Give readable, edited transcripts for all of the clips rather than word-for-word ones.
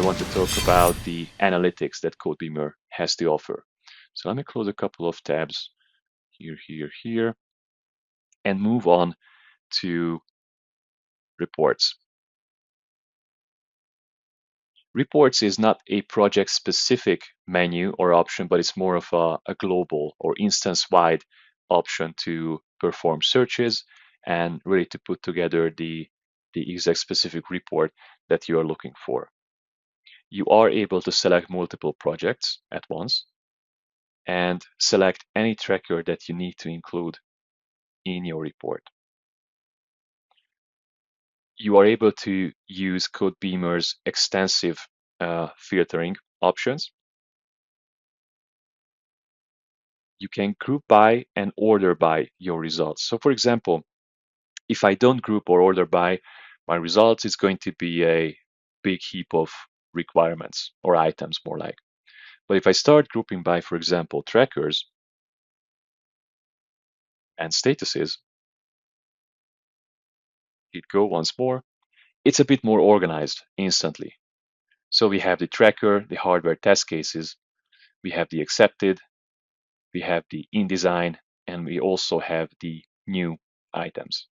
want to talk about the analytics that Codebeamer has to offer. So let me close a couple of tabs here, and move on to reports. Reports is not a project-specific menu or option, but it's more of a global or instance-wide option to perform searches and really to put together the exact specific report that you are looking for. You are able to select multiple projects at once and select any tracker that you need to include in your report. You are able to use Codebeamer's extensive filtering options. You can group by and order by your results. So for example, if I don't group or order by my results, it's going to be a big heap of requirements or items more like. But if I start grouping by, for example, trackers and statuses, hit go once more, it's a bit more organized instantly. So we have the tracker, the hardware test cases, we have the accepted, we have the InDesign, and we also have the new items.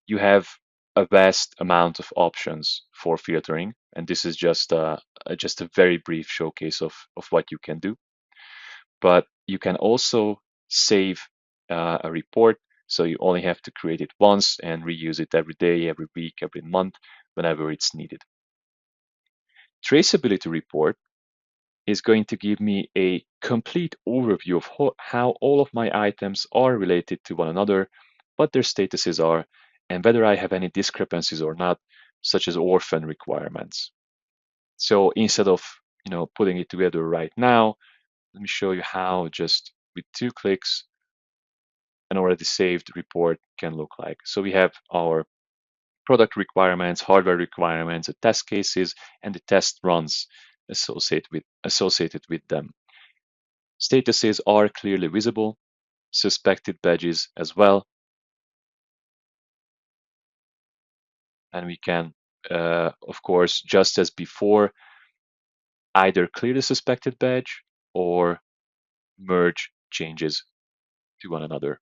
You have a vast amount of options for filtering, and this is just a very brief showcase of what you can do. But you can also save a report, so you only have to create it once and reuse it every day, every week, every month, whenever it's needed. Traceability report is going to give me a complete overview of how all of my items are related to one another, what their statuses are, and whether I have any discrepancies or not, such as orphan requirements. So instead of putting it together right now, let me show you how just with 2 clicks an already saved report can look like. So we have our product requirements, hardware requirements, the test cases, and the test runs associated with them. Statuses are clearly visible, suspected badges as well. And we can, of course, just as before, either clear the suspected badge or merge changes to one another.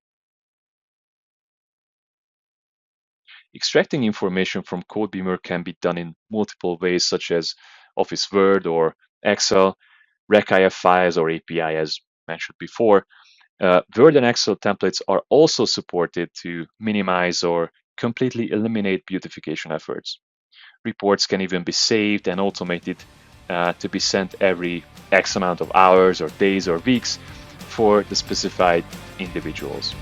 Extracting information from Codebeamer can be done in multiple ways, such as Office Word or Excel, RecIF files, or API, as mentioned before. Word and Excel templates are also supported to minimize or completely eliminate beautification efforts. Reports can even be saved and automated to be sent every X amount of hours or days or weeks for the specified individuals.